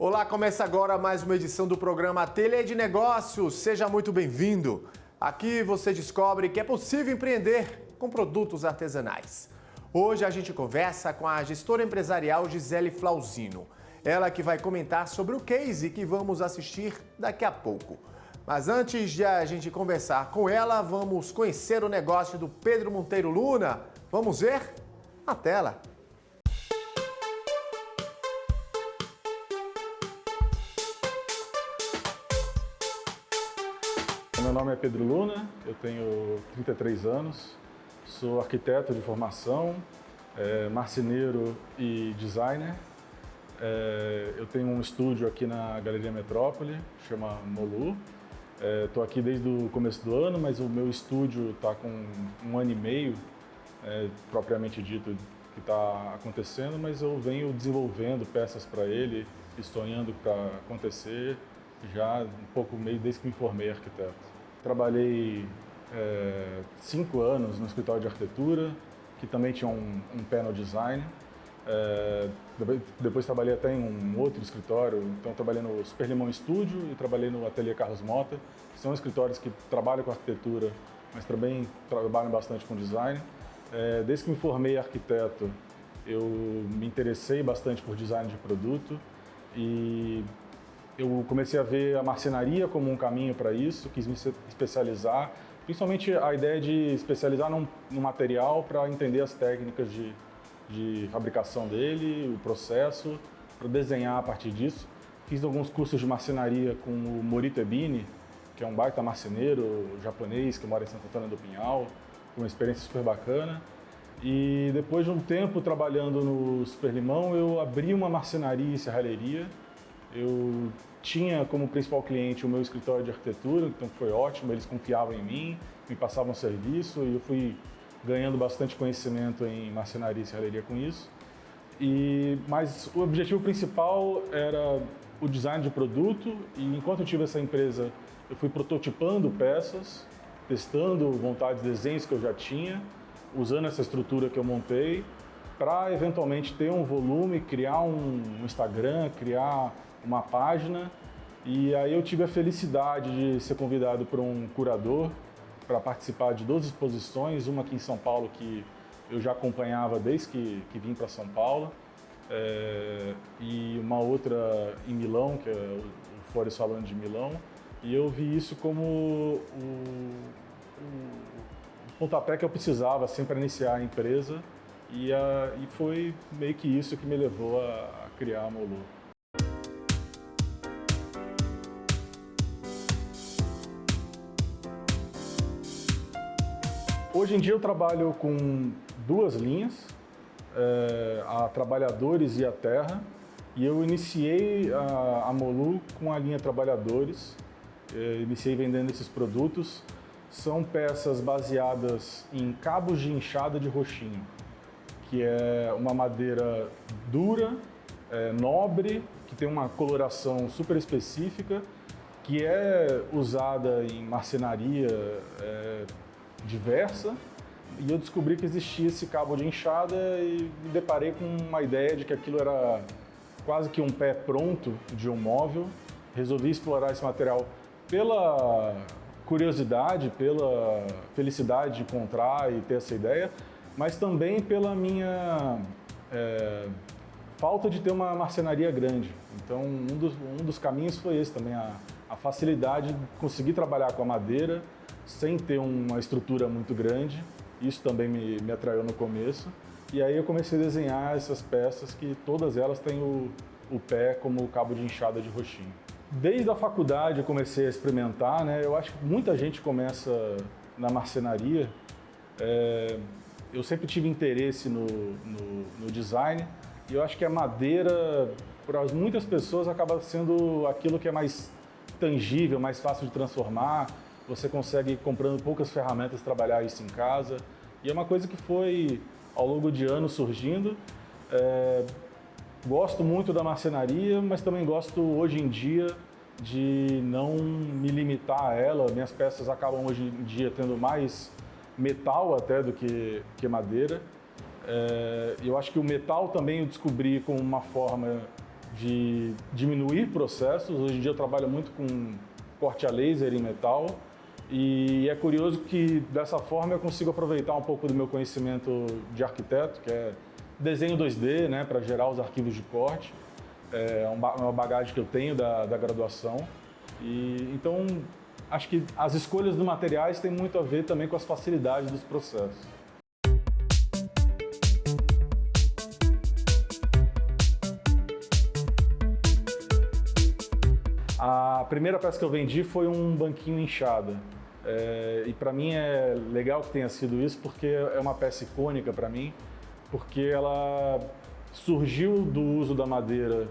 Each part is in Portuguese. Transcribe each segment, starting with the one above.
Olá, começa agora mais uma edição do programa Ateliê de Negócios. Seja muito bem-vindo. Aqui você descobre que é possível empreender com produtos artesanais. Hoje a gente conversa com a gestora empresarial Gisele Flauzino. Ela que vai comentar sobre o case que vamos assistir daqui a pouco. Mas antes de a gente conversar com ela, vamos conhecer o negócio do Pedro Monteiro Luna. Vamos ver? Na tela. Meu nome é Pedro Luna, eu tenho 33 anos, sou arquiteto de formação, marceneiro e designer. Eu tenho um estúdio aqui na Galeria Metrópole, chama Molu. Estou aqui desde o começo do ano, mas o meu estúdio está com 1 ano e meio, propriamente dito, que está acontecendo, mas eu venho desenvolvendo peças para ele e sonhando para acontecer já um pouco meio desde que me formei arquiteto. Trabalhei 5 anos no escritório de arquitetura, que também tinha um pé no design. Depois trabalhei até em um outro escritório, então trabalhei no Super Limão Estúdio e trabalhei no Ateliê Carlos Mota, que são escritórios que trabalham com arquitetura, mas também trabalham bastante com design. Desde que me formei arquiteto, eu me interessei bastante por design de produto e eu comecei a ver a marcenaria como um caminho para isso, quis me especializar, principalmente a ideia de especializar num material para entender as técnicas de fabricação dele, o processo, para desenhar a partir disso. Fiz alguns cursos de marcenaria com o Morito Ebini, que é um baita marceneiro japonês que mora em Santo Antônio do Pinhal, foi uma experiência super bacana. E depois de um tempo trabalhando no Super Limão, eu abri uma marcenaria e serralheria. Eu tinha como principal cliente o meu escritório de arquitetura, então foi ótimo, eles confiavam em mim, me passavam serviço e eu fui ganhando bastante conhecimento em marcenaria e serralheria com isso. Mas o objetivo principal era o design de produto e enquanto eu tive essa empresa, eu fui prototipando peças, testando vontades, desenhos que eu já tinha, usando essa estrutura que eu montei para eventualmente ter um volume, criar um Instagram, criar uma página. E aí eu tive a felicidade de ser convidado por um curador para participar de 2 exposições, uma aqui em São Paulo que eu já acompanhava desde que vim para São Paulo, e uma outra em Milão, que é o Fórum Salão de Milão, e eu vi isso como o pontapé que eu precisava assim, para iniciar a empresa, e foi meio que isso que me levou a criar a Molu. Hoje em dia eu trabalho com 2 linhas, a Trabalhadores e a Terra, e eu iniciei a Molu com a linha Trabalhadores, iniciei vendendo esses produtos. São peças baseadas em cabos de enxada de roxinho, que é uma madeira dura, nobre, que tem uma coloração super específica, que é usada em marcenaria diversa, e eu descobri que existia esse cabo de enxada e me deparei com uma ideia de que aquilo era quase que um pé pronto de um móvel. Resolvi explorar esse material pela curiosidade, pela felicidade de encontrar e ter essa ideia, mas também pela minha falta de ter uma marcenaria grande. Então um dos caminhos foi esse também, a facilidade de conseguir trabalhar com a madeira sem ter uma estrutura muito grande. Isso também me atraiu no começo. E aí eu comecei a desenhar essas peças que todas elas têm o pé como o cabo de enxada de roxinho. Desde a faculdade eu comecei a experimentar, né? Eu acho que muita gente começa na marcenaria. Eu sempre tive interesse no design e eu acho que a madeira, para muitas pessoas, acaba sendo aquilo que é mais tangível, mais fácil de transformar. Você consegue, comprando poucas ferramentas, trabalhar isso em casa. E é uma coisa que foi, ao longo de anos, surgindo. Gosto muito da marcenaria, mas também gosto, hoje em dia, de não me limitar a ela. Minhas peças acabam, hoje em dia, tendo mais metal até do que madeira. Eu acho que o metal também eu descobri como uma forma de diminuir processos. Hoje em dia eu trabalho muito com corte a laser em metal e é curioso que dessa forma eu consigo aproveitar um pouco do meu conhecimento de arquiteto, que é desenho 2D, né, para gerar os arquivos de corte. É uma bagagem que eu tenho da graduação. E então acho que as escolhas dos materiais têm muito a ver também com as facilidades dos processos. A primeira peça que eu vendi foi um banquinho inchada. E para mim é legal que tenha sido isso, porque é uma peça icônica para mim, porque ela surgiu do uso da madeira,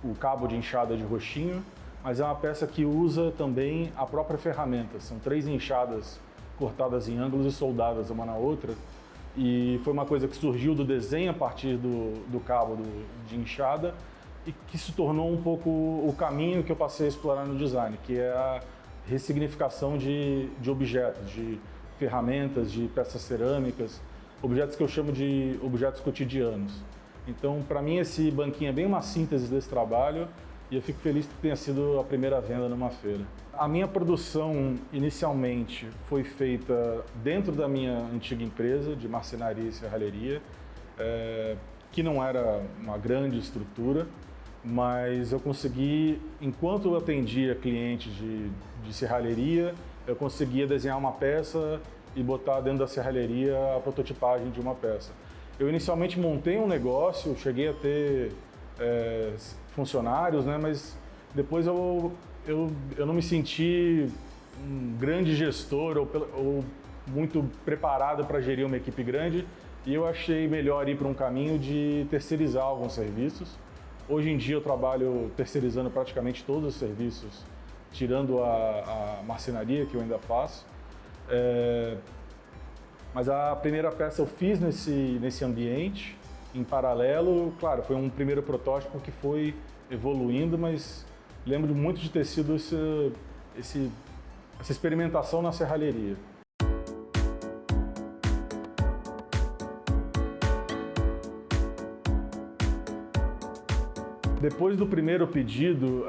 o cabo de enxada de roxinho, mas é uma peça que usa também a própria ferramenta. São 3 enxadas cortadas em ângulos e soldadas uma na outra, e foi uma coisa que surgiu do desenho a partir do cabo de enxada, e que se tornou um pouco o caminho que eu passei a explorar no design, que é a ressignificação de objetos, de ferramentas, de peças cerâmicas, objetos que eu chamo de objetos cotidianos. Então, para mim, esse banquinho é bem uma síntese desse trabalho e eu fico feliz que tenha sido a primeira venda numa feira. A minha produção, inicialmente, foi feita dentro da minha antiga empresa de marcenaria e serralheria, que não era uma grande estrutura, mas eu consegui, enquanto eu atendia clientes de serralheria, eu conseguia desenhar uma peça e botar dentro da serralheria a prototipagem de uma peça. Eu inicialmente montei um negócio, cheguei a ter funcionários, né, mas depois eu não me senti um grande gestor ou muito preparado para gerir uma equipe grande e eu achei melhor ir para um caminho de terceirizar alguns serviços. Hoje em dia eu trabalho terceirizando praticamente todos os serviços, tirando a marcenaria que eu ainda faço. Mas a primeira peça eu fiz nesse ambiente, em paralelo. Claro, foi um primeiro protótipo que foi evoluindo, mas lembro muito de ter sido essa experimentação na serralheria. Depois do primeiro pedido,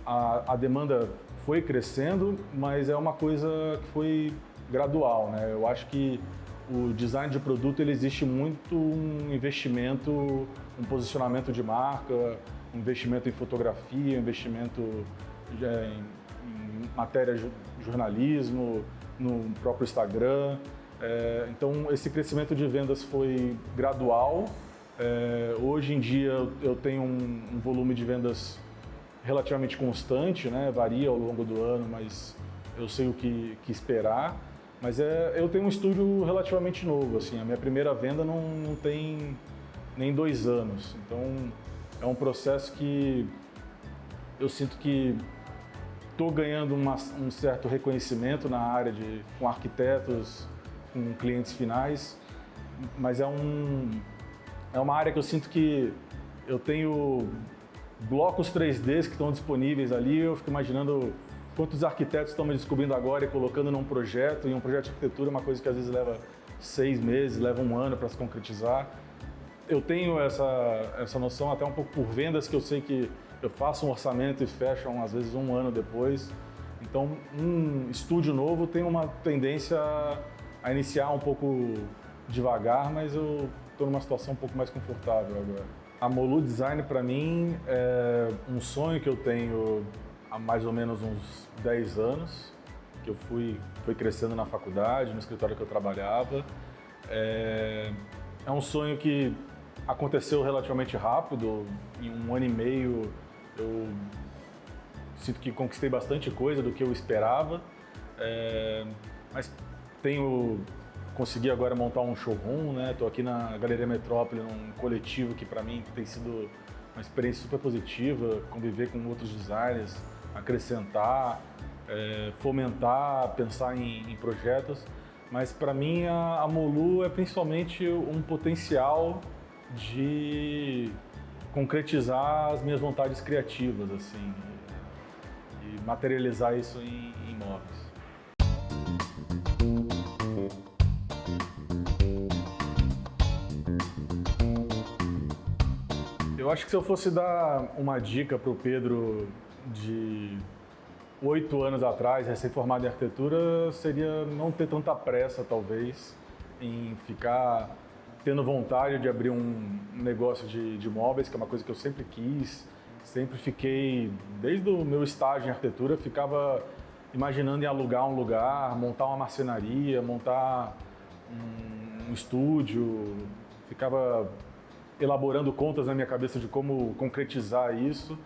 a demanda foi crescendo, mas é uma coisa que foi gradual, né? Eu acho que o design de produto ele existe muito um investimento, um posicionamento de marca, um investimento em fotografia, um investimento em matéria de jornalismo, no próprio Instagram. Então esse crescimento de vendas foi gradual. Hoje em dia eu tenho um volume de vendas relativamente constante, né? Varia ao longo do ano, mas eu sei o que esperar. Mas eu tenho um estúdio relativamente novo, assim, a minha primeira venda não tem nem 2 anos. Então é um processo que eu sinto que estou ganhando um certo reconhecimento na área com arquitetos, com clientes finais, mas é uma área que eu sinto que eu tenho blocos 3Ds que estão disponíveis ali, eu fico imaginando quantos arquitetos estão me descobrindo agora e colocando num projeto, e um projeto de arquitetura é uma coisa que às vezes leva 6 meses, leva 1 ano para se concretizar. Eu tenho essa noção até um pouco por vendas, que eu sei que eu faço um orçamento e fecham às vezes 1 ano depois. Então, um estúdio novo tem uma tendência a iniciar um pouco devagar, mas eu estou numa situação um pouco mais confortável agora. A Molu Design, para mim, é um sonho que eu tenho há mais ou menos uns 10 anos, que eu fui crescendo na faculdade, no escritório que eu trabalhava. É um sonho que aconteceu relativamente rápido, em 1 ano e meio eu sinto que conquistei bastante coisa do que eu esperava, mas consegui agora montar um showroom, né? Estou aqui na Galeria Metrópole, num coletivo que para mim tem sido uma experiência super positiva, conviver com outros designers, acrescentar, fomentar, pensar em projetos. Mas para mim a Molu é principalmente um potencial de concretizar as minhas vontades criativas, assim, e materializar isso em imóveis. Eu acho que se eu fosse dar uma dica para o Pedro de 8 anos atrás, recém-formado em arquitetura, seria não ter tanta pressa, talvez, em ficar tendo vontade de abrir um negócio de móveis, que é uma coisa que eu sempre quis, sempre fiquei, desde o meu estágio em arquitetura, ficava imaginando em alugar um lugar, montar uma marcenaria, montar um estúdio, ficava elaborando contas na minha cabeça de como concretizar isso.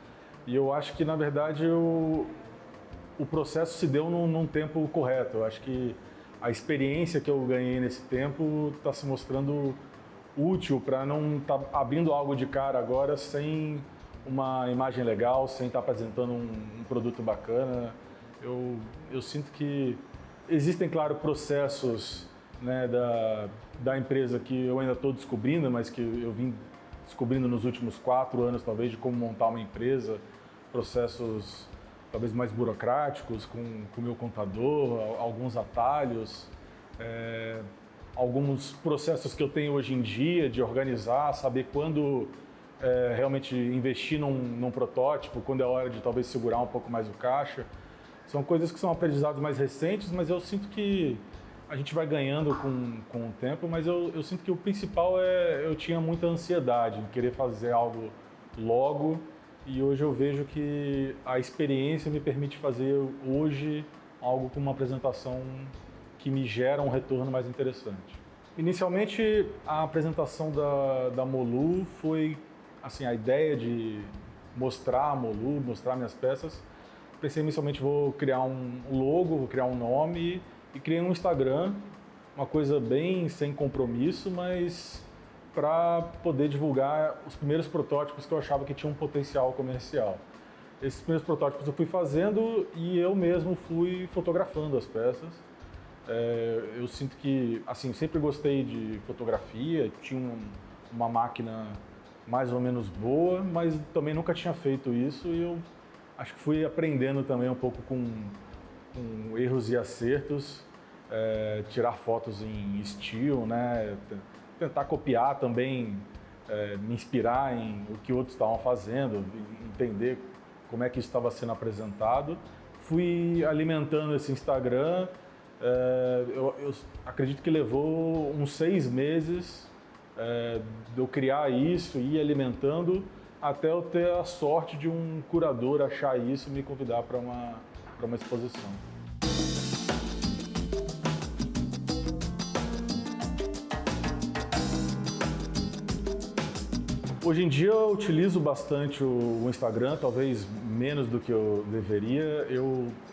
E eu acho que, na verdade, o processo se deu num tempo correto. Eu acho que a experiência que eu ganhei nesse tempo está se mostrando útil para não estar abrindo algo de cara agora sem uma imagem legal, sem estar apresentando um produto bacana. Eu sinto que existem, claro, processos, né, da empresa que eu ainda estou descobrindo, mas que eu vim descobrindo nos últimos 4 anos, talvez, de como montar uma empresa, processos talvez mais burocráticos, com o meu contador, alguns atalhos, alguns processos que eu tenho hoje em dia de organizar, saber quando realmente investir num protótipo, quando é hora de talvez segurar um pouco mais o caixa. São coisas que são aprendizados mais recentes, mas eu sinto que a gente vai ganhando com o tempo, mas eu sinto que o principal eu tinha muita ansiedade em querer fazer algo logo, e hoje eu vejo que a experiência me permite fazer hoje algo com uma apresentação que me gera um retorno mais interessante. Inicialmente, a apresentação da Molu foi assim, a ideia de mostrar a Molu, mostrar minhas peças. Pensei inicialmente, vou criar um logo, vou criar um nome e criei um Instagram, uma coisa bem sem compromisso, mas para poder divulgar os primeiros protótipos que eu achava que tinham um potencial comercial. Esses primeiros protótipos eu fui fazendo e eu mesmo fui fotografando as peças. Eu sinto que, assim, sempre gostei de fotografia, tinha uma máquina mais ou menos boa, mas também nunca tinha feito isso e eu acho que fui aprendendo também um pouco com erros e acertos, tirar fotos em estilo, né? Tentar copiar também, me inspirar em o que outros estavam fazendo, entender como é que isso estava sendo apresentado. Fui alimentando esse Instagram, eu acredito que levou uns 6 meses de eu criar isso e ir alimentando, até eu ter a sorte de um curador achar isso e me convidar para uma exposição. Hoje em dia eu utilizo bastante o Instagram, talvez menos do que eu deveria.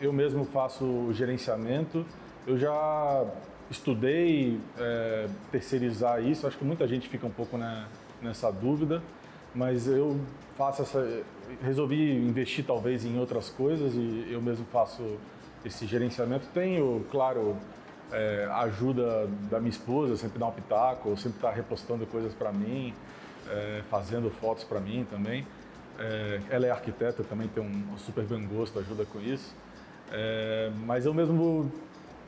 Eu mesmo faço o gerenciamento. Eu já estudei terceirizar isso, acho que muita gente fica um pouco nessa dúvida, mas eu resolvi investir talvez em outras coisas e eu mesmo faço esse gerenciamento. Tenho, claro, a ajuda da minha esposa, sempre dá um pitaco, sempre está repostando coisas para mim, fazendo fotos para mim também. Ela é arquiteta, também tem um super bom gosto, ajuda com isso. Mas eu mesmo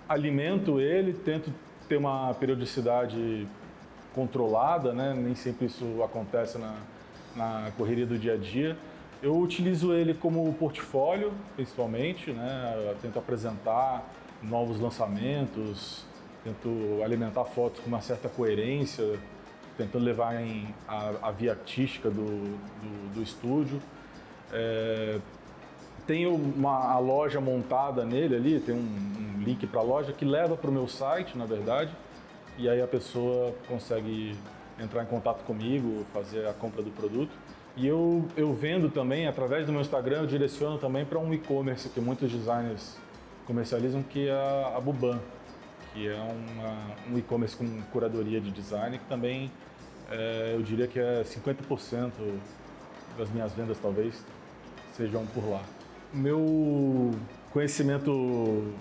alimento ele, tento ter uma periodicidade controlada, né? Nem sempre isso acontece na correria do dia a dia. Eu utilizo ele como portfólio, principalmente, né? Eu tento apresentar novos lançamentos, tento alimentar fotos com uma certa coerência, tentando levar a via artística do estúdio. Tenho a loja montada nele ali, tem um link para a loja que leva para o meu site, na verdade, e aí a pessoa consegue entrar em contato comigo, fazer a compra do produto. E eu vendo também, através do meu Instagram, eu direciono também para um e-commerce que muitos designers comercializam, que é a Buban, que é um e-commerce com curadoria de design, que também eu diria que é 50% das minhas vendas, talvez, sejam por lá. O meu conhecimento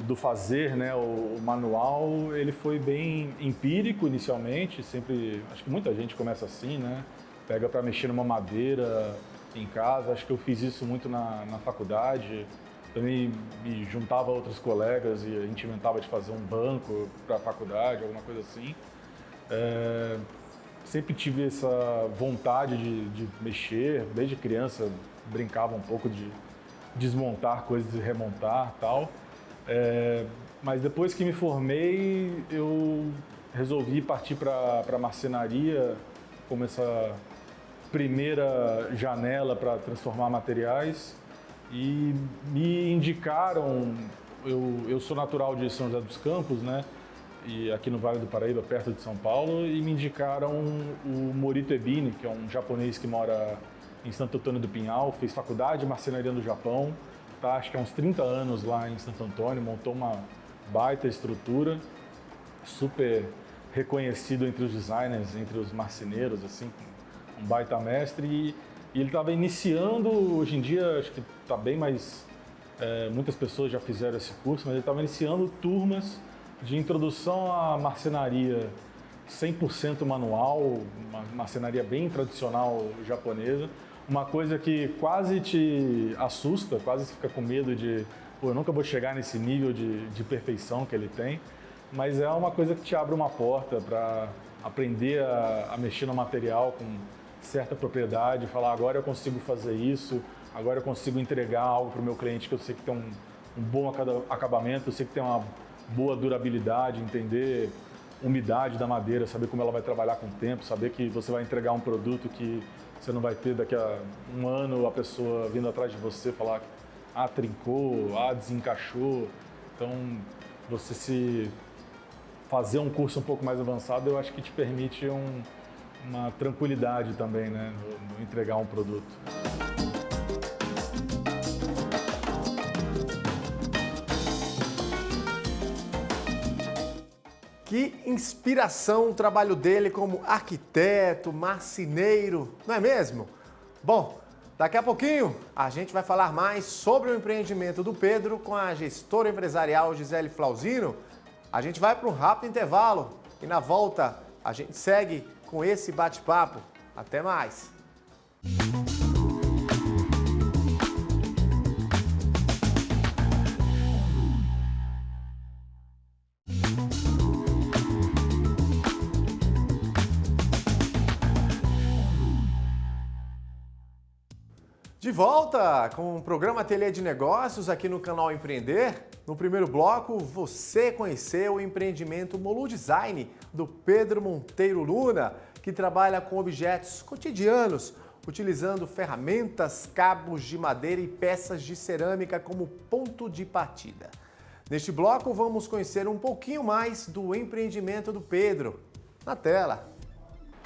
do fazer, né, o manual, ele foi bem empírico inicialmente, sempre, acho que muita gente começa assim, né, pega para mexer numa madeira em casa, acho que eu fiz isso muito na faculdade, também me juntava a outros colegas e a gente inventava de fazer um banco para a faculdade, alguma coisa assim. sempre tive essa vontade de mexer, desde criança brincava um pouco de desmontar coisas e remontar tal. Mas depois que me formei, eu resolvi partir para marcenaria, como essa primeira janela para transformar materiais, e me indicaram, eu sou natural de São José dos Campos, né? E aqui no Vale do Paraíba, perto de São Paulo, e me indicaram o Morito Ebini, que é um japonês que mora em Santo Antônio do Pinhal, fez faculdade de marcenaria no Japão, tá, acho que há uns 30 anos lá em Santo Antônio, montou uma baita estrutura, super reconhecido entre os designers, entre os marceneiros, assim, um baita mestre, e ele estava iniciando, hoje em dia acho que está bem mais, muitas pessoas já fizeram esse curso, mas ele estava iniciando turmas de introdução à marcenaria 100% manual, uma marcenaria bem tradicional japonesa, uma coisa que quase te assusta, quase você fica com medo de, pô, eu nunca vou chegar nesse nível de perfeição que ele tem, mas é uma coisa que te abre uma porta para aprender a mexer no material com certa propriedade, falar agora eu consigo fazer isso, agora eu consigo entregar algo para o meu cliente que eu sei que tem um bom acabamento, eu sei que tem uma boa durabilidade, entender umidade da madeira, saber como ela vai trabalhar com o tempo, saber que você vai entregar um produto que você não vai ter daqui a um ano a pessoa vindo atrás de você falar trincou, desencaixou. Então, você se fazer um curso um pouco mais avançado, eu acho que te permite uma tranquilidade também, né, no entregar um produto. Que inspiração o trabalho dele como arquiteto, marceneiro, não é mesmo? Bom, daqui a pouquinho a gente vai falar mais sobre o empreendimento do Pedro com a gestora empresarial Gisele Flauzino. A gente vai para um rápido intervalo e na volta a gente segue com esse bate-papo. Até mais! De volta com o programa Ateliê de Negócios aqui no canal Empreender. No primeiro bloco, você conheceu o empreendimento Molu Design do Pedro Monteiro Luna, que trabalha com objetos cotidianos, utilizando ferramentas, cabos de madeira e peças de cerâmica como ponto de partida. Neste bloco, vamos conhecer um pouquinho mais do empreendimento do Pedro. Na tela.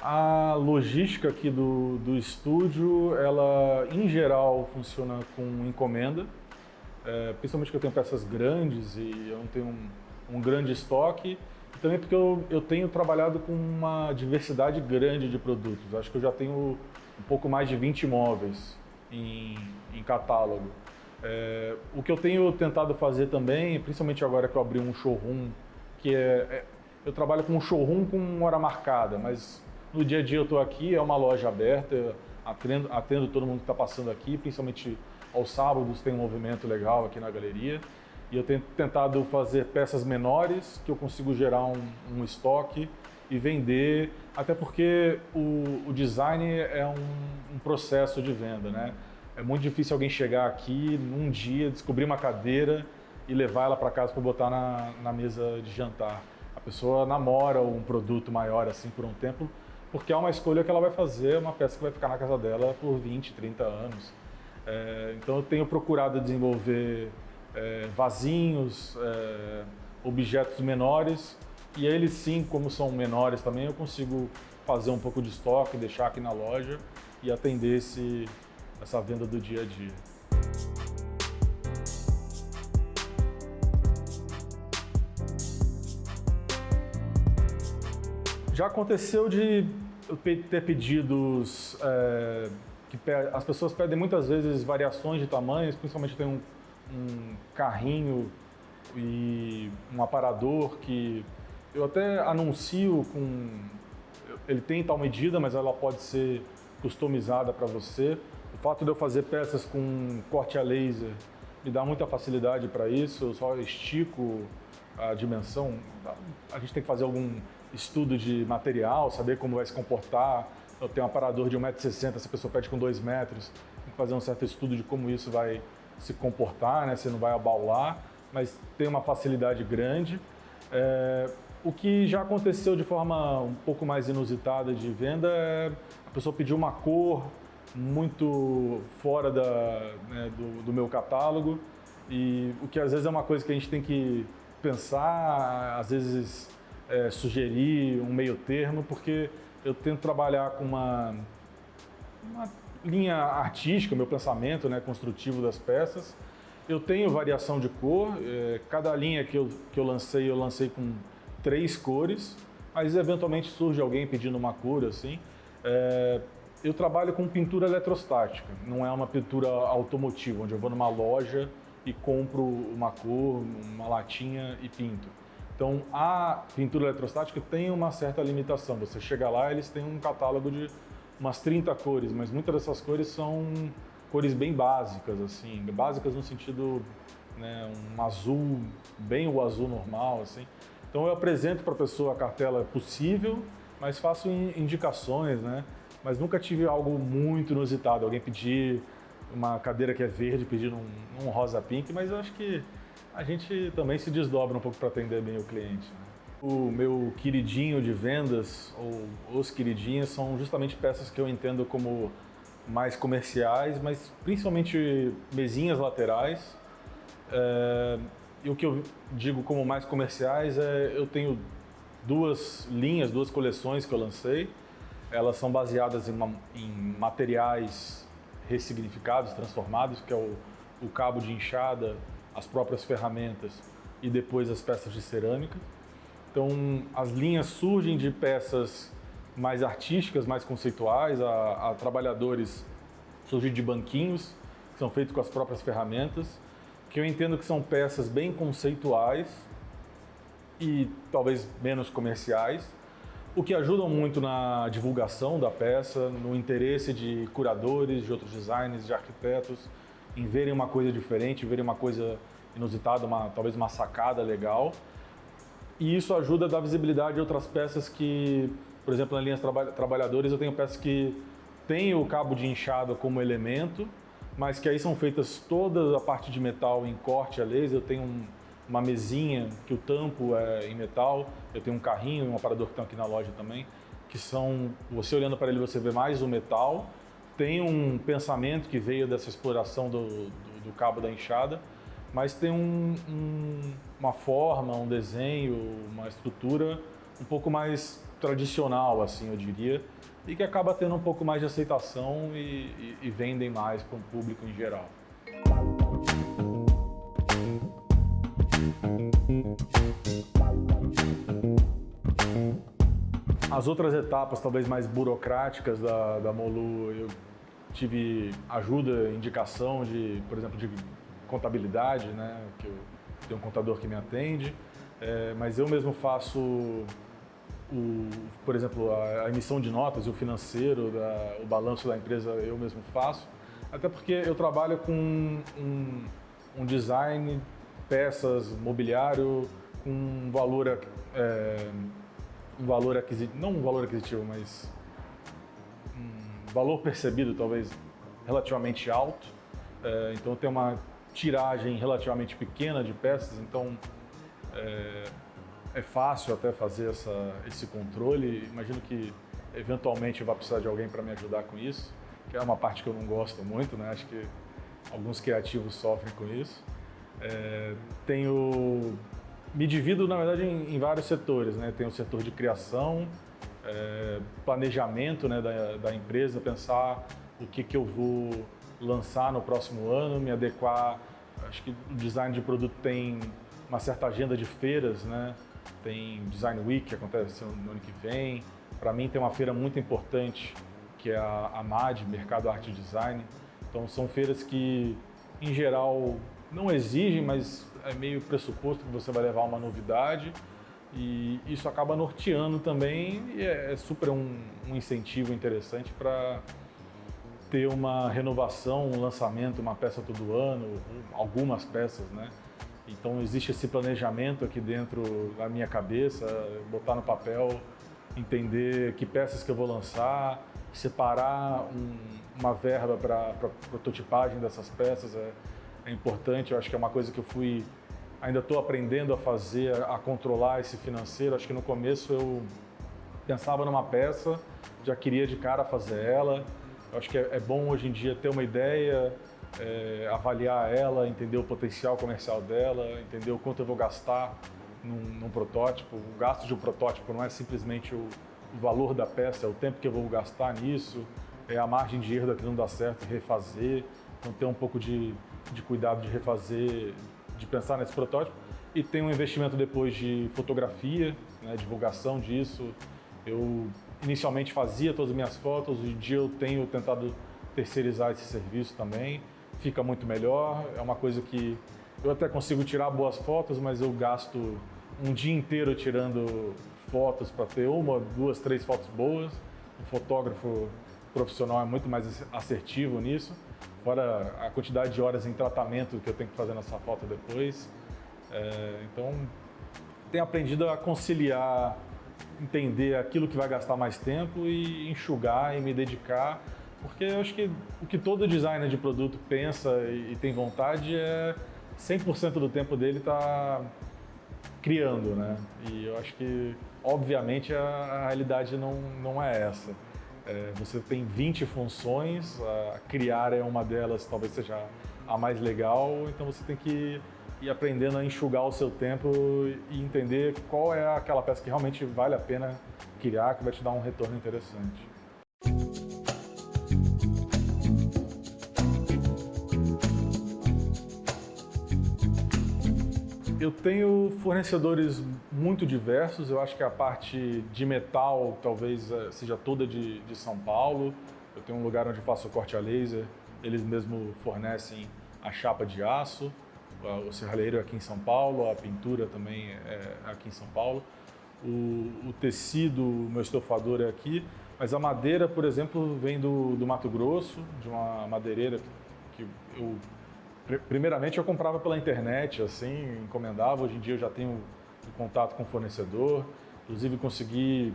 A logística aqui do estúdio, ela em geral funciona com encomenda, principalmente porque eu tenho peças grandes e eu não tenho um grande estoque, e também porque eu tenho trabalhado com uma diversidade grande de produtos. Acho que eu já tenho um pouco mais de 20 imóveis em catálogo. O que eu tenho tentado fazer também, principalmente agora que eu abri um showroom, que eu trabalho com um showroom com hora marcada, mas no dia a dia eu estou aqui, é uma loja aberta, eu atendo todo mundo que está passando aqui, principalmente aos sábados tem um movimento legal aqui na galeria. E eu tenho tentado fazer peças menores, que eu consigo gerar um estoque e vender, até porque o design é um processo de venda, né? É muito difícil alguém chegar aqui num dia, descobrir uma cadeira e levar ela para casa para botar na mesa de jantar. A pessoa namora um produto maior assim por um tempo, porque é uma escolha que ela vai fazer, uma peça que vai ficar na casa dela por 20, 30 anos. Então eu tenho procurado desenvolver vasinhos, objetos menores, e eles sim, como são menores também, eu consigo fazer um pouco de estoque, deixar aqui na loja e atender essa venda do dia a dia. Já aconteceu de eu ter pedidos que as pessoas pedem muitas vezes variações de tamanhos, principalmente tem um carrinho e um aparador que eu até anuncio ele tem tal medida, mas ela pode ser customizada para você. O fato de eu fazer peças com corte a laser me dá muita facilidade para isso, eu só estico a dimensão, a gente tem que fazer algum estudo de material, saber como vai se comportar. Eu tenho um aparador de 1,60 m, se a pessoa pede com 2 metros, tem que fazer um certo estudo de como isso vai se comportar, né? Você não vai abaular, mas tem uma facilidade grande. O que já aconteceu de forma um pouco mais inusitada de venda é a pessoa pedir uma cor muito fora do meu catálogo, e o que às vezes é uma coisa que a gente tem que pensar, às vezes sugerir um meio termo, porque eu tento trabalhar com uma linha artística, meu pensamento, né, construtivo das peças. Eu tenho variação de cor, cada linha que eu lancei com 3 cores, mas eventualmente surge alguém pedindo uma cor assim. Eu trabalho com pintura eletrostática, não é uma pintura automotiva, onde eu vou numa loja e compro uma cor, uma latinha e pinto. Então, a pintura eletrostática tem uma certa limitação. Você chega lá, eles têm um catálogo de umas 30 cores, mas muitas dessas cores são cores bem básicas, assim, básicas no sentido, né, um azul, bem o azul normal, assim. Então, eu apresento para a pessoa a cartela possível, mas faço indicações, né? Mas nunca tive algo muito inusitado, alguém pedir uma cadeira que é verde, pedir um rosa pink, mas eu acho que a gente também se desdobra um pouco para atender bem o cliente, né? O meu queridinho de vendas, ou os queridinhos, são justamente peças que eu entendo como mais comerciais, mas principalmente mesinhas laterais. E o que eu digo como mais comerciais eu tenho 2 linhas, 2 coleções que eu lancei. Elas são baseadas em materiais ressignificados, transformados, que é o cabo de enxada, as próprias ferramentas e depois as peças de cerâmica. Então, as linhas surgem de peças mais artísticas, mais conceituais, a trabalhadores surgem de banquinhos, que são feitos com as próprias ferramentas, que eu entendo que são peças bem conceituais e talvez menos comerciais, o que ajuda muito na divulgação da peça, no interesse de curadores, de outros designers, de arquitetos, em verem uma coisa diferente, verem uma coisa inusitada, talvez uma sacada legal. E isso ajuda a dar visibilidade a outras peças que, por exemplo, na linha trabalhadores, eu tenho peças que têm o cabo de enxada como elemento, mas que aí são feitas toda a parte de metal em corte a laser. Eu tenho uma mesinha que o tampo é em metal, eu tenho um carrinho e um aparador que estão aqui na loja também, que são, você olhando para ele você vê mais o metal, tem um pensamento que veio dessa exploração do cabo da enxada, mas tem uma forma, um desenho, uma estrutura um pouco mais tradicional, assim, eu diria, e que acaba tendo um pouco mais de aceitação e vendem mais para o público em geral. As outras etapas, talvez mais burocráticas da Molu, eu tive ajuda, indicação de, por exemplo, de contabilidade, né? Que eu tenho um contador que me atende, mas eu mesmo faço, por exemplo, a emissão de notas e o financeiro, o balanço da empresa eu mesmo faço, até porque eu trabalho com um design, peças, mobiliário, com um valor aquisitivo, não um valor aquisitivo, mas um valor percebido talvez relativamente alto. Então eu tenho uma tiragem relativamente pequena de peças, então é fácil até fazer esse controle. Imagino que eventualmente eu vou precisar de alguém para me ajudar com isso, que é uma parte que eu não gosto muito, né? Acho que alguns criativos sofrem com isso. Me divido, na verdade, em vários setores, né? Tem o setor de criação, planejamento, né, da empresa, pensar o que eu vou lançar no próximo ano, me adequar. Acho que o design de produto tem uma certa agenda de feiras, né? Tem Design Week, que acontece no ano que vem. Para mim tem uma feira muito importante, que é a MAD, Mercado Arte e Design. Então são feiras que, em geral, não exigem, mas é meio pressuposto que você vai levar uma novidade, e isso acaba norteando também, e é super um incentivo interessante para ter uma renovação, um lançamento, uma peça todo ano, algumas peças, né? Então existe esse planejamento aqui dentro da minha cabeça, botar no papel, entender que peças que eu vou lançar, separar uma verba para prototipagem dessas peças é importante. Eu acho que é uma coisa que ainda estou aprendendo a fazer, a controlar esse financeiro. Acho que no começo eu pensava numa peça, já queria de cara fazer ela. Eu acho que é bom hoje em dia ter uma ideia, avaliar ela, entender o potencial comercial dela, entender o quanto eu vou gastar num protótipo. O gasto de um protótipo não é simplesmente o valor da peça, é o tempo que eu vou gastar nisso, é a margem de erro daquilo não dar certo, refazer. Então ter um pouco de cuidado de refazer, de pensar nesse protótipo. E tem um investimento depois de fotografia, né, divulgação disso. Eu inicialmente fazia todas as minhas fotos, hoje em dia eu tenho tentado terceirizar esse serviço também. Fica muito melhor, é uma coisa que eu até consigo tirar boas fotos, mas eu gasto um dia inteiro tirando fotos para ter 1, 2, 3 fotos boas. O fotógrafo profissional é muito mais assertivo nisso, fora a quantidade de horas em tratamento que eu tenho que fazer nessa foto depois. Então, tenho aprendido a conciliar, entender aquilo que vai gastar mais tempo e enxugar e me dedicar, porque eu acho que o que todo designer de produto pensa e tem vontade é 100% do tempo dele tá criando, né? E eu acho que, obviamente, a realidade não é essa. Você tem 20 funções, criar é uma delas, talvez seja a mais legal, então você tem que ir aprendendo a enxugar o seu tempo e entender qual é aquela peça que realmente vale a pena criar, que vai te dar um retorno interessante. Eu tenho fornecedores muito diversos. Eu acho que a parte de metal talvez seja toda de São Paulo. Eu tenho um lugar onde eu faço corte a laser. Eles mesmos fornecem a chapa de aço. O serralheiro é aqui em São Paulo, a pintura também é aqui em São Paulo. O tecido, o meu estofador é aqui. Mas a madeira, por exemplo, vem do Mato Grosso, de uma madeireira que eu... Primeiramente eu comprava pela internet, assim, encomendava. Hoje em dia eu já tenho contato com o fornecedor, inclusive consegui,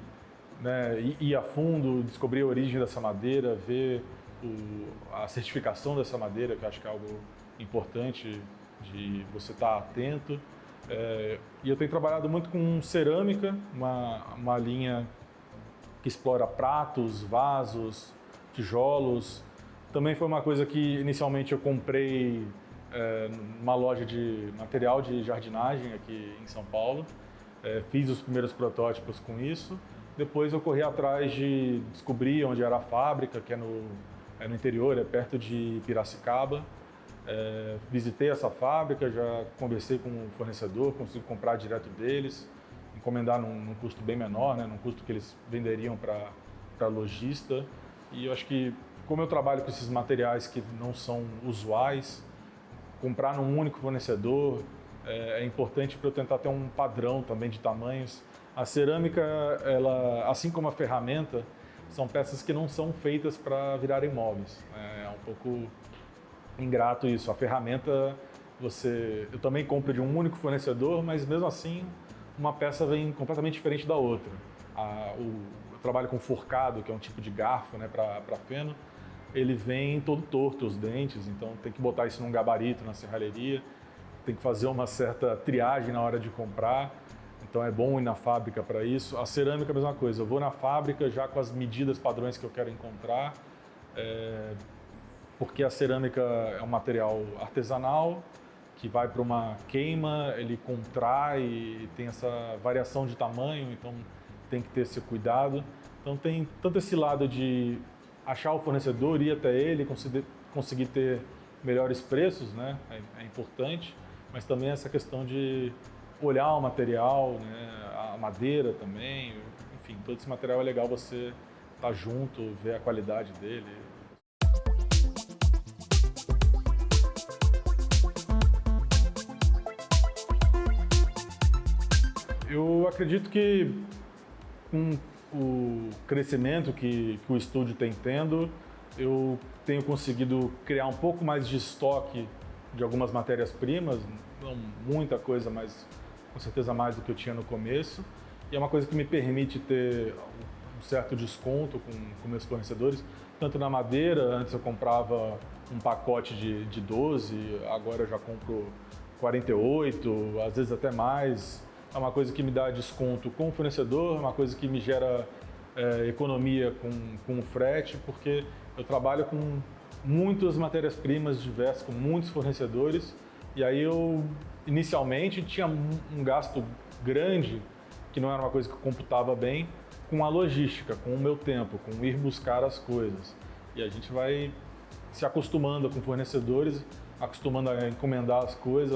né, ir a fundo, descobrir a origem dessa madeira, ver a certificação dessa madeira, que eu acho que é algo importante de você estar atento. E eu tenho trabalhado muito com cerâmica, uma linha que explora pratos, vasos, tijolos. Também foi uma coisa que inicialmente eu comprei numa loja de material de jardinagem aqui em São Paulo. Fiz os primeiros protótipos com isso. Depois eu corri atrás de descobrir onde era a fábrica, que é no interior, é perto de Piracicaba. Visitei essa fábrica, já conversei com o fornecedor, consegui comprar direto deles, encomendar num custo bem menor, né, num custo que eles venderiam para lojista. E eu acho que, como eu trabalho com esses materiais que não são usuais, comprar num único fornecedor é importante para eu tentar ter um padrão também de tamanhos. A cerâmica, ela, assim como a ferramenta, são peças que não são feitas para virarem móveis. É um pouco ingrato isso. A ferramenta, eu também compro de um único fornecedor, mas mesmo assim uma peça vem completamente diferente da outra. Eu trabalho com forcado, que é um tipo de garfo, né, para feno. Ele vem todo torto, os dentes, então tem que botar isso num gabarito na serralheria, tem que fazer uma certa triagem na hora de comprar, então é bom ir na fábrica para isso. A cerâmica é a mesma coisa, eu vou na fábrica já com as medidas padrões que eu quero encontrar, porque a cerâmica é um material artesanal que vai para uma queima, ele contrai e tem essa variação de tamanho, então tem que ter esse cuidado. Então tem tanto esse lado de achar o fornecedor, ir até ele, conseguir ter melhores preços, né? É importante, mas também essa questão de olhar o material, né? A madeira também, enfim, todo esse material é legal você estar junto, ver a qualidade dele. Eu acredito que com o crescimento que o estúdio tem tendo, eu tenho conseguido criar um pouco mais de estoque de algumas matérias-primas, não muita coisa, mas com certeza mais do que eu tinha no começo. E é uma coisa que me permite ter um certo desconto com meus fornecedores, tanto na madeira. Antes eu comprava um pacote de 12, agora eu já compro 48, às vezes até mais. É uma coisa que me dá desconto com o fornecedor, uma coisa que me gera economia com o frete, porque eu trabalho com muitas matérias-primas diversas, com muitos fornecedores, e aí eu inicialmente tinha um gasto grande, que não era uma coisa que eu computava bem, com a logística, com o meu tempo, com ir buscar as coisas. E a gente vai se acostumando com fornecedores, acostumando a encomendar as coisas.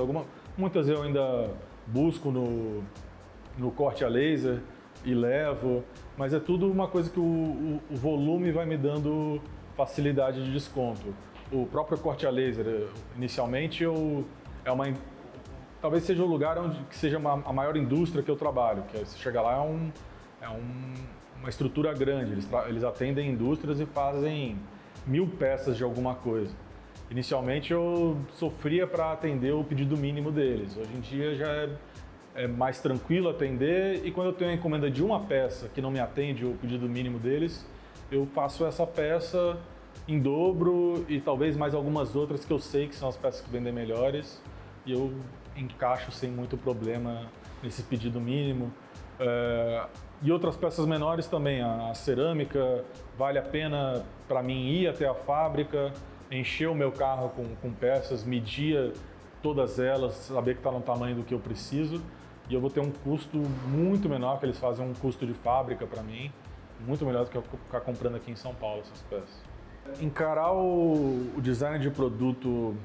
Muitas eu ainda busco no corte a laser e levo, mas é tudo uma coisa que o volume vai me dando facilidade de desconto. O próprio corte a laser, inicialmente, talvez seja o lugar que seja a maior indústria que eu trabalho, que você chega lá, uma estrutura grande, eles atendem indústrias e fazem 1000 peças de alguma coisa. Inicialmente eu sofria para atender o pedido mínimo deles, hoje em dia já é mais tranquilo atender, e quando eu tenho a encomenda de uma peça que não me atende o pedido mínimo deles, eu faço essa peça em dobro e talvez mais algumas outras que eu sei que são as peças que vendem melhores, e eu encaixo sem muito problema nesse pedido mínimo. E outras peças menores também, a cerâmica, vale a pena para mim ir até a fábrica, encher o meu carro com peças, medir todas elas, saber que está no tamanho do que eu preciso, e eu vou ter um custo muito menor, que eles fazem um custo de fábrica para mim, muito melhor do que eu ficar comprando aqui em São Paulo essas peças. Encarar o design de produto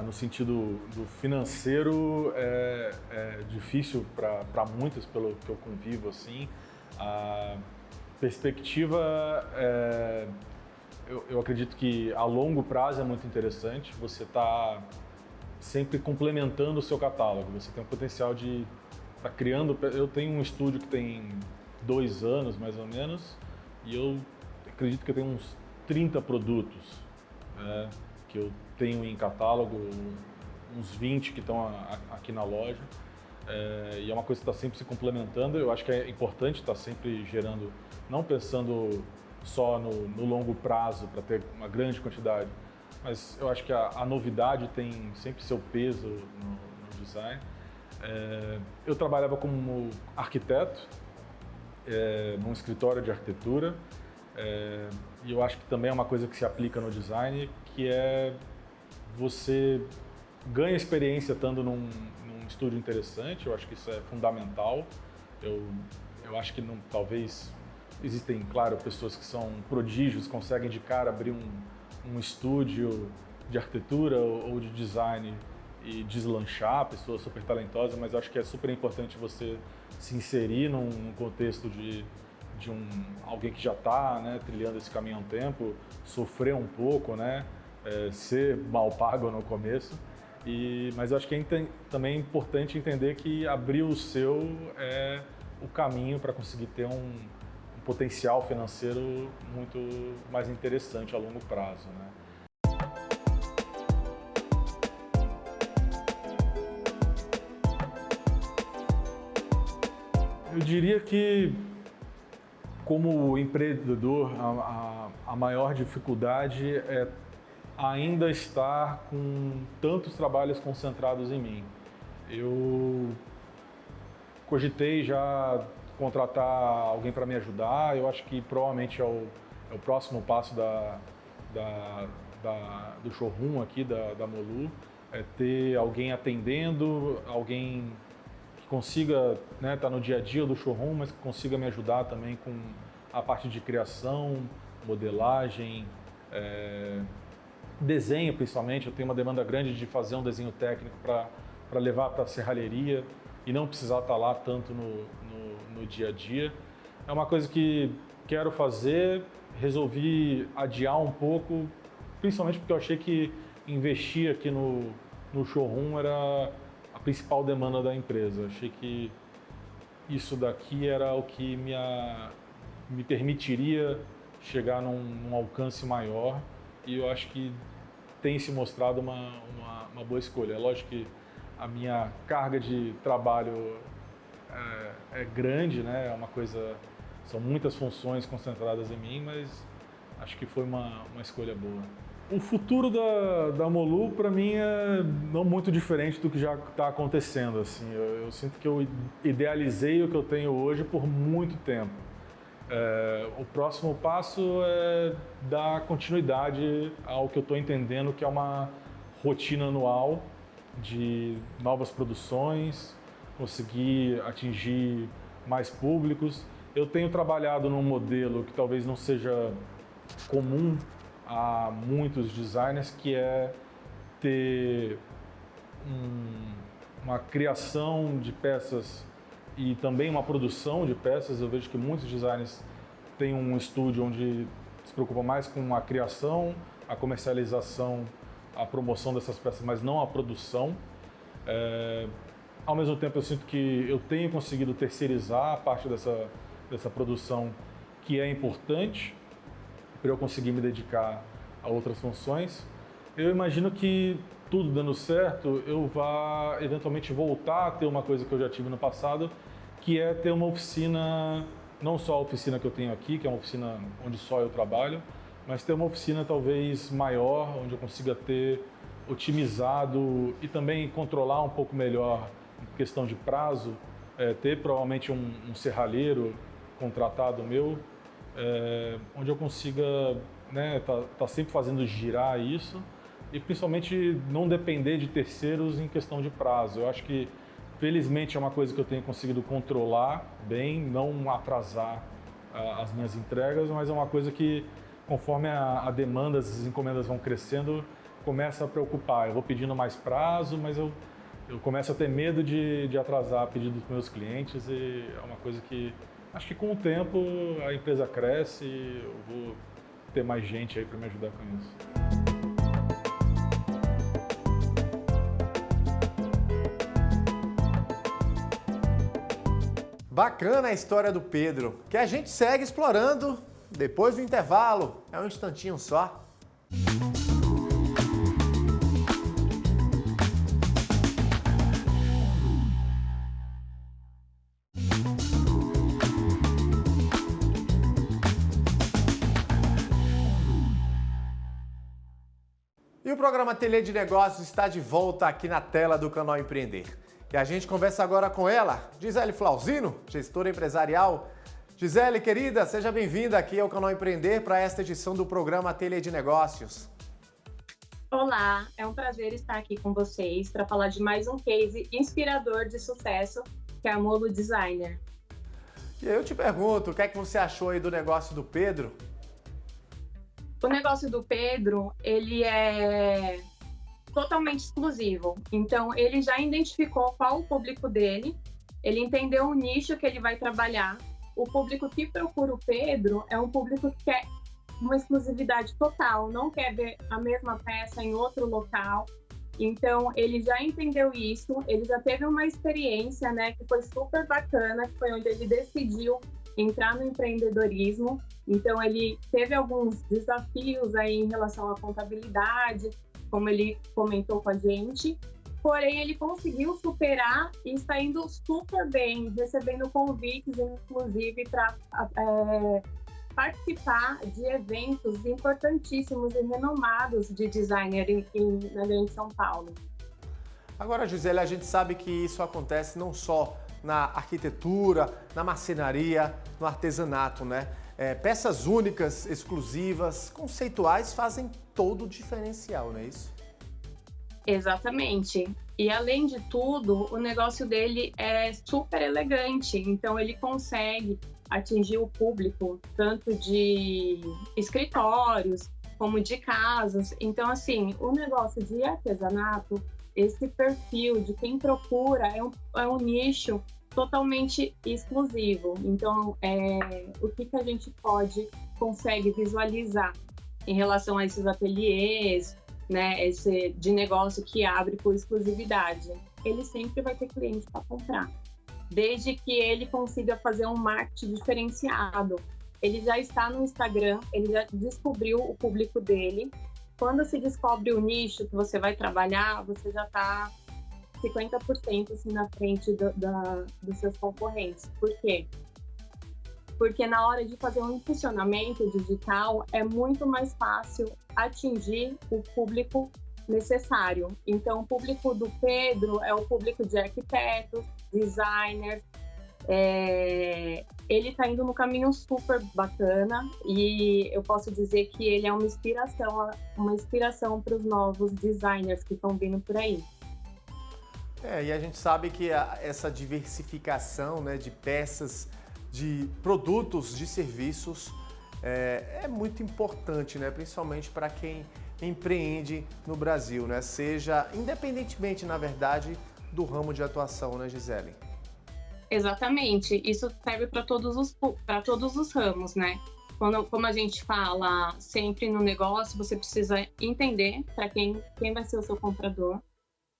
no sentido do financeiro é difícil para muitas, pelo que eu convivo assim. A perspectiva, eu acredito que a longo prazo é muito interessante. Você está sempre complementando o seu catálogo. Você tem o potencial de estar criando. Eu tenho um estúdio que tem 2 anos mais ou menos, e eu acredito que eu tenho uns 30 produtos que eu tenho em catálogo, uns 20 que estão aqui na loja, e é uma coisa que está sempre se complementando. Eu acho que é importante estar sempre gerando, não pensando só no longo prazo para ter uma grande quantidade, mas eu acho que a novidade tem sempre seu peso no design. Eu trabalhava como arquiteto num escritório de arquitetura, e eu acho que também é uma coisa que se aplica no design, que você ganha experiência estando num estúdio interessante. Eu acho que isso é fundamental. Eu acho que talvez existem, claro, pessoas que são prodígios, conseguem de cara abrir um estúdio de arquitetura ou de design e deslanchar, pessoas super talentosas, mas eu acho que é super importante você se inserir num contexto de alguém que já está, né, trilhando esse caminho há um tempo, sofrer um pouco, né, ser mal pago no começo. Mas eu acho que também é importante entender que abrir o seu é o caminho para conseguir ter um potencial financeiro muito mais interessante a longo prazo, né? Eu diria que, como empreendedor, a maior dificuldade é ainda estar com tantos trabalhos concentrados em mim. Eu cogitei já contratar alguém para me ajudar. Eu acho que provavelmente é o próximo passo do showroom aqui da Molu, é ter alguém atendendo, alguém que consiga, né, estar no dia a dia do showroom, mas que consiga me ajudar também com a parte de criação, modelagem, desenho principalmente. Eu tenho uma demanda grande de fazer um desenho técnico para levar para a serralheria e não precisar estar lá tanto no dia a dia. É uma coisa que quero fazer, resolvi adiar um pouco, principalmente porque eu achei que investir aqui no showroom era a principal demanda da empresa. Eu achei que isso daqui era o que me permitiria chegar num alcance maior, e eu acho que tem se mostrado uma boa escolha. É lógico que a minha carga de trabalho é grande, né? É uma coisa, são muitas funções concentradas em mim, mas acho que foi uma escolha boa. O futuro da Molu, para mim, é não muito diferente do que já está acontecendo. Assim. Eu sinto que eu idealizei o que eu tenho hoje por muito tempo. O próximo passo é dar continuidade ao que eu estou entendendo que é uma rotina anual de novas produções, conseguir atingir mais públicos. Eu tenho trabalhado num modelo que talvez não seja comum a muitos designers, que é ter uma criação de peças e também uma produção de peças. Eu vejo que muitos designers têm um estúdio onde se preocupam mais com a criação, a comercialização, a promoção dessas peças, mas não a produção. Ao mesmo tempo, eu sinto que eu tenho conseguido terceirizar a parte dessa produção, que é importante para eu conseguir me dedicar a outras funções. Eu imagino que tudo dando certo, eu vá eventualmente voltar a ter uma coisa que eu já tive no passado, que é ter uma oficina, não só a oficina que eu tenho aqui, que é uma oficina onde só eu trabalho, mas ter uma oficina talvez maior, onde eu consiga ter otimizado e também controlar um pouco melhor em questão de prazo, ter provavelmente um serralheiro contratado meu, onde eu consiga, né, tá sempre fazendo girar isso e principalmente não depender de terceiros em questão de prazo. Eu acho que, felizmente, é uma coisa que eu tenho conseguido controlar bem, não atrasar as minhas entregas, mas é uma coisa que, conforme a demanda, as encomendas vão crescendo, começa a preocupar. Eu vou pedindo mais prazo, mas eu começo a ter medo de atrasar pedido dos meus clientes, e é uma coisa que acho que com o tempo a empresa cresce e eu vou ter mais gente aí para me ajudar com isso. Bacana a história do Pedro, que a gente segue explorando depois do intervalo. É um instantinho só. E o programa Ateliê de Negócios está de volta aqui na tela do canal Empreender. E a gente conversa agora com ela, Gisele Flauzino, gestora empresarial. Gisele, querida, seja bem-vinda aqui ao canal Empreender para esta edição do programa Ateliê de Negócios. Olá, é um prazer estar aqui com vocês para falar de mais um case inspirador de sucesso, que é a Molu Designer. E eu te pergunto, o que é que você achou aí do negócio do Pedro? O negócio do Pedro, ele é totalmente exclusivo. Então, ele já identificou qual o público dele, ele entendeu o nicho que ele vai trabalhar. O público que procura o Pedro é um público que quer uma exclusividade total, não quer ver a mesma peça em outro local. Então, ele já entendeu isso, ele já teve uma experiência, né, que foi super bacana, que foi onde ele decidiu entrar no empreendedorismo. Então, ele teve alguns desafios aí em relação à contabilidade, como ele comentou com a gente, porém, ele conseguiu superar e está indo super bem, recebendo convites, inclusive, para participar de eventos importantíssimos e renomados de designer na Grande São Paulo. Agora, Gisele, a gente sabe que isso acontece não só na arquitetura, na marcenaria, no artesanato, né? Peças únicas, exclusivas, conceituais fazem todo o diferencial, não é isso? Exatamente. E além de tudo, o negócio dele é super elegante, então ele consegue atingir o público tanto de escritórios como de casas. Então, assim, o negócio de artesanato, esse perfil de quem procura é um nicho totalmente exclusivo. Então, o que a gente consegue visualizar em relação a esses ateliês, né, esse de negócio que abre por exclusividade? Ele sempre vai ter cliente para comprar, desde que ele consiga fazer um marketing diferenciado. Ele já está no Instagram, ele já descobriu o público dele, quando se descobre o nicho que você vai trabalhar, você já está 50% assim, na frente dos seus concorrentes. Por quê? Porque na hora de fazer um impulsionamento digital, é muito mais fácil atingir o público necessário. Então, o público do Pedro é o público de arquitetos, designers. Ele está indo no caminho super bacana e eu posso dizer que ele é uma inspiração para os novos designers que estão vindo por aí. E a gente sabe que essa diversificação, né, de peças, de produtos, de serviços, é muito importante, né, principalmente para quem empreende no Brasil, né, seja independentemente, na verdade, do ramo de atuação, né, Gisele? Exatamente, isso serve para todos os ramos, né? Como a gente fala sempre no negócio, você precisa entender para quem vai ser o seu comprador,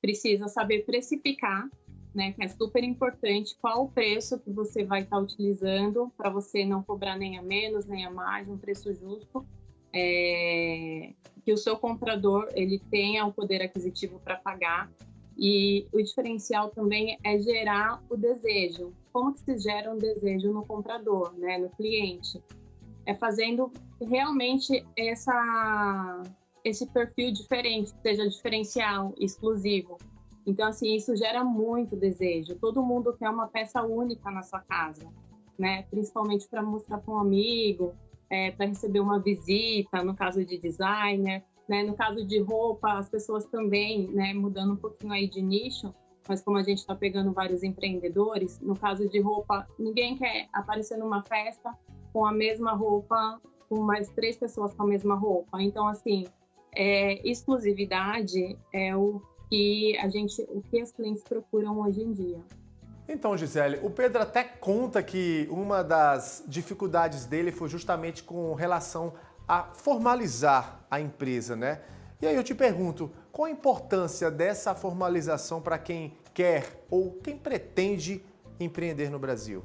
precisa saber precificar, né? Que é super importante, qual o preço que você vai estar utilizando para você não cobrar nem a menos, nem a mais, um preço justo, que o seu comprador ele tenha o poder aquisitivo para pagar. E o diferencial também é gerar o desejo. Como que se gera um desejo no comprador, né, no cliente? É fazendo realmente esse perfil diferente, seja diferencial, exclusivo. Então, assim, isso gera muito desejo. Todo mundo quer uma peça única na sua casa, né? Principalmente para mostrar para um amigo, para receber uma visita, no caso de designer. Né? No caso de roupa, as pessoas também, né, mudando um pouquinho aí de nicho, mas como a gente está pegando vários empreendedores, no caso de roupa, ninguém quer aparecer numa festa com a mesma roupa, com mais 3 pessoas com a mesma roupa. Então, assim, exclusividade é o que os clientes procuram hoje em dia. Então, Gisele, o Pedro até conta que uma das dificuldades dele foi justamente com relação a formalizar a empresa, né? E aí eu te pergunto, qual a importância dessa formalização para quem quer ou quem pretende empreender no Brasil?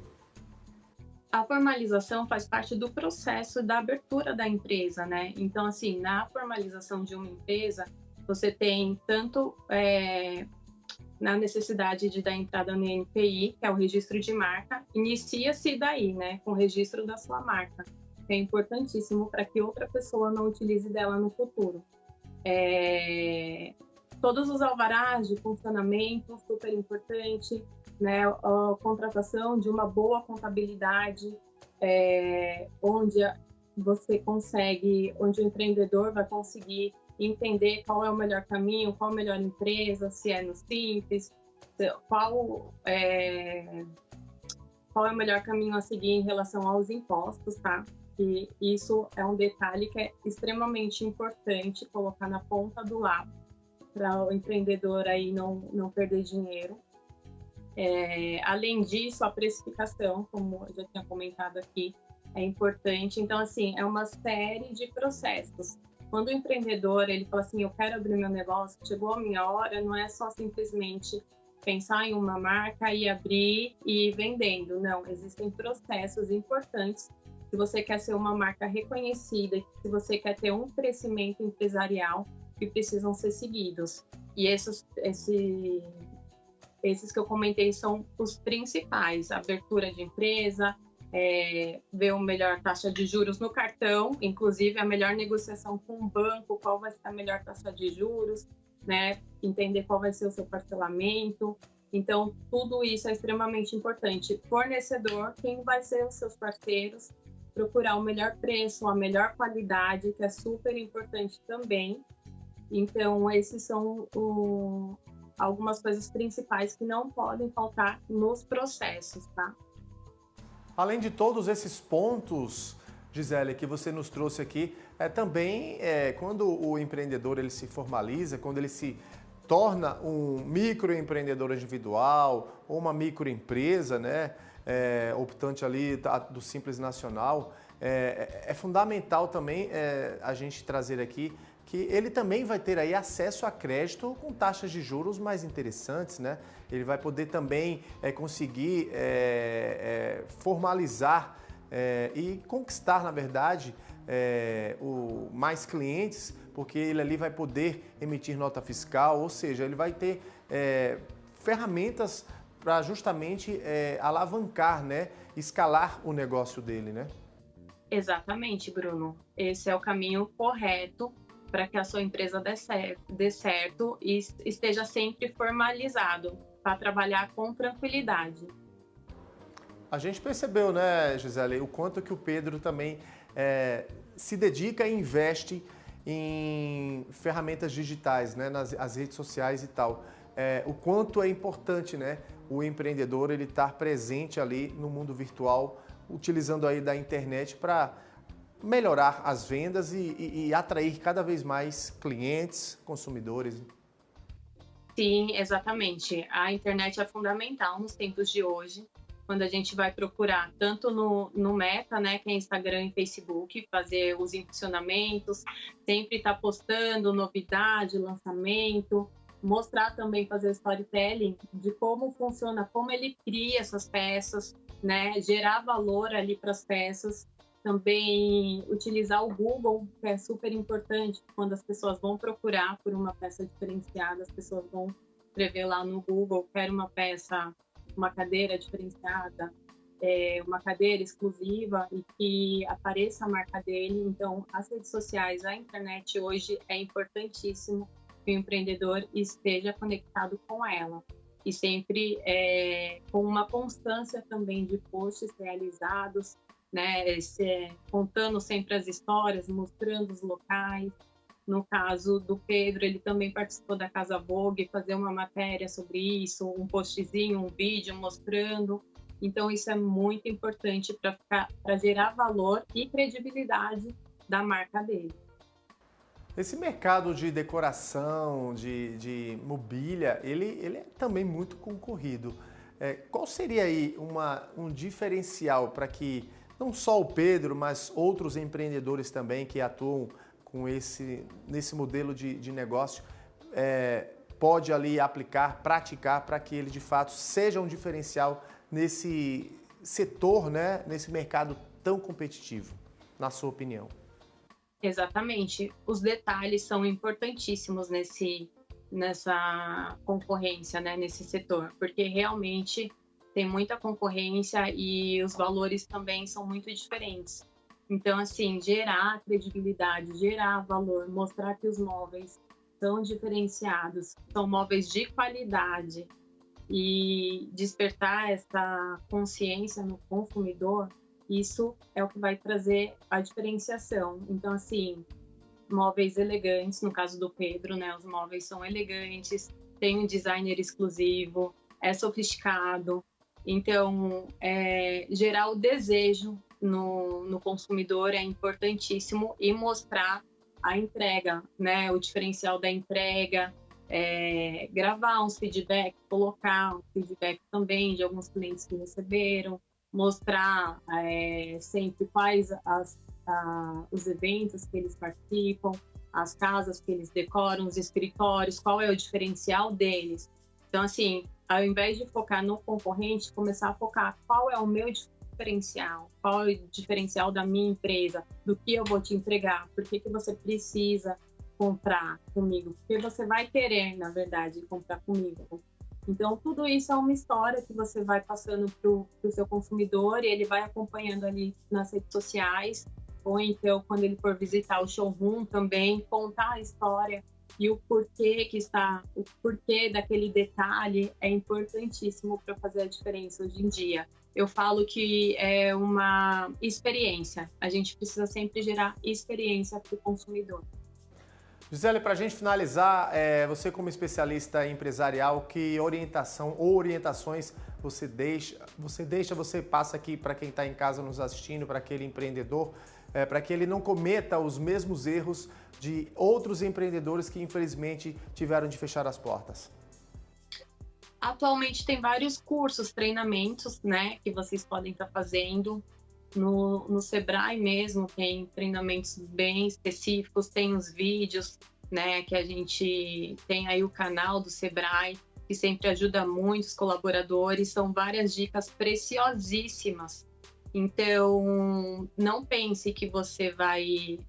A formalização faz parte do processo da abertura da empresa, né? Então, assim, na formalização de uma empresa, você tem tanto na necessidade de dar entrada no INPI, que é o registro de marca, inicia-se daí, né? Com o registro da sua marca. É importantíssimo para que outra pessoa não utilize dela no futuro. Todos os alvarás de funcionamento, super importante, né? A contratação de uma boa contabilidade, onde onde o empreendedor vai conseguir entender qual é o melhor caminho, qual a melhor empresa, se é no Simples, qual é o melhor caminho a seguir em relação aos impostos, tá? E isso é um detalhe que é extremamente importante colocar na ponta do lápis para o empreendedor aí não perder dinheiro. Além disso, a precificação, como eu já tinha comentado aqui, é importante. Então, assim, é uma série de processos. Quando o empreendedor ele fala assim, eu quero abrir meu negócio, chegou a minha hora, não é só simplesmente pensar em uma marca e abrir e ir vendendo. Não, existem processos importantes. Se você quer ser uma marca reconhecida, se você quer ter um crescimento empresarial, que precisam ser seguidos. E esses que eu comentei são os principais: abertura de empresa, ver a melhor taxa de juros no cartão, inclusive a melhor negociação com o banco, qual vai ser a melhor taxa de juros, né? Entender qual vai ser o seu parcelamento. Então, tudo isso é extremamente importante. Fornecedor, quem vai ser os seus parceiros, procurar o melhor preço, a melhor qualidade, que é super importante também. Então, esses são algumas coisas principais que não podem faltar nos processos, tá? Além de todos esses pontos, Gisele, que você nos trouxe aqui, quando o empreendedor ele se formaliza, quando ele se torna um microempreendedor individual ou uma microempresa, né? Optante ali do Simples Nacional, é fundamental também a gente trazer aqui que ele também vai ter aí acesso a crédito com taxas de juros mais interessantes, né? Ele vai poder também conseguir formalizar e conquistar, na verdade, mais clientes, porque ele ali vai poder emitir nota fiscal, ou seja, ele vai ter ferramentas para justamente alavancar, né, escalar o negócio dele, né? Exatamente, Bruno. Esse é o caminho correto para que a sua empresa dê certo e esteja sempre formalizado para trabalhar com tranquilidade. A gente percebeu, né, Gisele, o quanto que o Pedro também se dedica e investe em ferramentas digitais, né, nas redes sociais e tal. O quanto é importante, né, o empreendedor ele estar presente ali no mundo virtual, utilizando aí da internet para melhorar as vendas e atrair cada vez mais clientes, consumidores. Sim, exatamente. A internet é fundamental nos tempos de hoje, quando a gente vai procurar tanto no Meta, né, que é Instagram e Facebook, fazer os impulsionamentos, sempre estar postando novidade, lançamento, mostrar também, fazer storytelling de como funciona, como ele cria essas peças, né, gerar valor ali para as peças. Também utilizar o Google, que é super importante, quando as pessoas vão procurar por uma peça diferenciada, as pessoas vão escrever lá no Google, quero uma peça, uma cadeira diferenciada, uma cadeira exclusiva e que apareça a marca dele. Então, as redes sociais, a internet hoje é importantíssimo que o empreendedor esteja conectado com ela. E sempre com uma constância também de posts realizados, né, contando sempre as histórias, mostrando os locais. No caso do Pedro, ele também participou da Casa Vogue, fazer uma matéria sobre isso, um postzinho, um vídeo mostrando. Então, isso é muito importante para gerar valor e credibilidade da marca dele. Esse mercado de decoração, de mobília, ele é também muito concorrido. Qual seria aí um diferencial para que não só o Pedro, mas outros empreendedores também que atuam nesse modelo de negócio pode ali aplicar, praticar para que ele de fato seja um diferencial nesse setor, né, nesse mercado tão competitivo, na sua opinião? Exatamente. Os detalhes são importantíssimos nessa concorrência, né, nesse setor, porque realmente tem muita concorrência e os valores também são muito diferentes. Então, assim, gerar credibilidade, gerar valor, mostrar que os móveis são diferenciados, são móveis de qualidade e despertar essa consciência no consumidor, isso é o que vai trazer a diferenciação. Então, assim, móveis elegantes, no caso do Pedro, né, os móveis são elegantes, tem um designer exclusivo, é sofisticado. Então, gerar o desejo no consumidor é importantíssimo e mostrar a entrega, né? O diferencial da entrega, gravar uns feedback, colocar um feedback também de alguns clientes que receberam, mostrar sempre quais os eventos que eles participam, as casas que eles decoram, os escritórios, qual é o diferencial deles. Então, assim, ao invés de focar no concorrente, começar a focar qual é o meu diferencial, qual é o diferencial da minha empresa, do que eu vou te entregar, por que você precisa comprar comigo, porque você vai querer, na verdade, comprar comigo. Então, tudo isso é uma história que você vai passando para o seu consumidor e ele vai acompanhando ali nas redes sociais, ou então, quando ele for visitar o showroom também, contar a história e o porquê daquele detalhe é importantíssimo para fazer a diferença hoje em dia. Eu falo que é uma experiência. A gente precisa sempre gerar experiência para o consumidor. Gisele, para a gente finalizar, você como especialista empresarial, que orientação ou orientações você passa aqui para quem está em casa nos assistindo, para aquele empreendedor, para que ele não cometa os mesmos erros de outros empreendedores que infelizmente tiveram de fechar as portas? Atualmente tem vários cursos, treinamentos, né, que vocês podem estar fazendo. No Sebrae mesmo tem treinamentos bem específicos, tem os vídeos, né, que a gente tem aí o canal do Sebrae, que sempre ajuda muito os colaboradores. São várias dicas preciosíssimas Então, não pense que você vai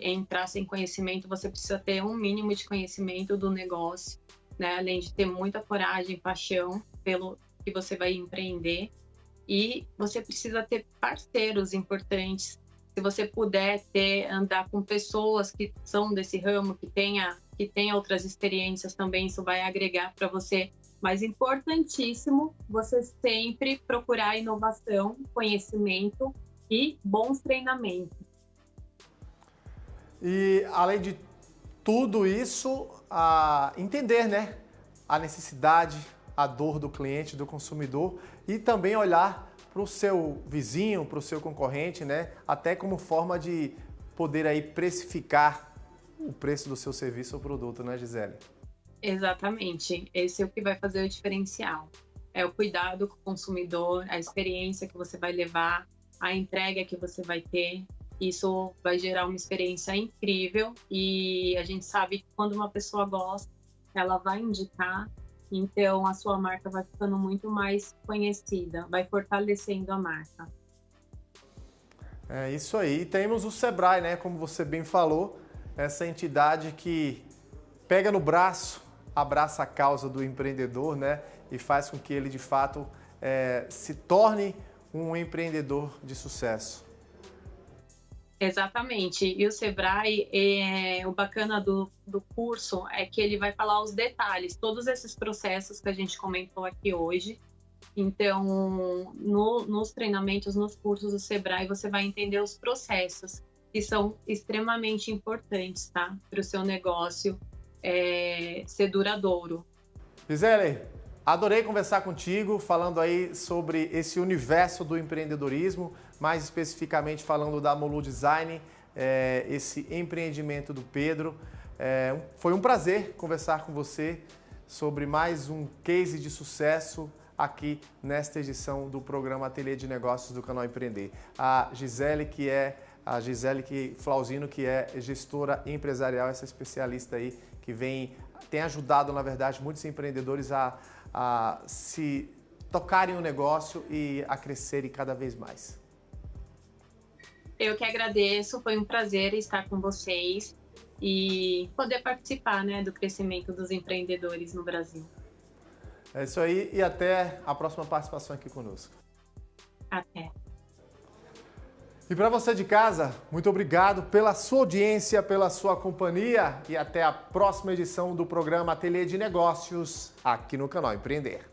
entrar sem conhecimento, você precisa ter um mínimo de conhecimento do negócio, né? Além de ter muita coragem, paixão pelo que você vai empreender. E você precisa ter parceiros importantes. Se você puder andar com pessoas que são desse ramo, que tenha outras experiências também, isso vai agregar para você. Mas importantíssimo, você sempre procurar inovação, conhecimento e bons treinamentos. E, além de tudo isso, entender, né, a necessidade, a dor do cliente, do consumidor, e também olhar para o seu vizinho, para o seu concorrente, né, até como forma de poder aí precificar o preço do seu serviço ou produto, né, Gisele? Exatamente. Esse é o que vai fazer o diferencial. É o cuidado com o consumidor, a experiência que você vai levar, a entrega que você vai ter. Isso vai gerar uma experiência incrível e a gente sabe que quando uma pessoa gosta, ela vai indicar, então a sua marca vai ficando muito mais conhecida, vai fortalecendo a marca. É isso aí. E temos o Sebrae, né, como você bem falou, essa entidade que pega no braço, abraça a causa do empreendedor, né, e faz com que ele de fato se torne um empreendedor de sucesso. Exatamente. E o Sebrae, o bacana do curso é que ele vai falar os detalhes, todos esses processos que a gente comentou aqui hoje. Então, nos treinamentos, nos cursos do Sebrae, você vai entender os processos que são extremamente importantes, tá? Para o seu negócio ser duradouro. Gisele, adorei conversar contigo, falando aí sobre esse universo do empreendedorismo, mais especificamente falando da Molu Design, esse empreendimento do Pedro. Foi um prazer conversar com você sobre mais um case de sucesso aqui nesta edição do programa Ateliê de Negócios do Canal Empreender. A Gisele Flauzino, que é gestora empresarial, essa especialista aí que tem ajudado, na verdade, muitos empreendedores a se tocarem o negócio e a crescerem cada vez mais. Eu que agradeço, foi um prazer estar com vocês e poder participar, né, do crescimento dos empreendedores no Brasil. É isso aí e até a próxima participação aqui conosco. Até. E para você de casa, muito obrigado pela sua audiência, pela sua companhia e até a próxima edição do programa Ateliê de Negócios aqui no Canal Empreender.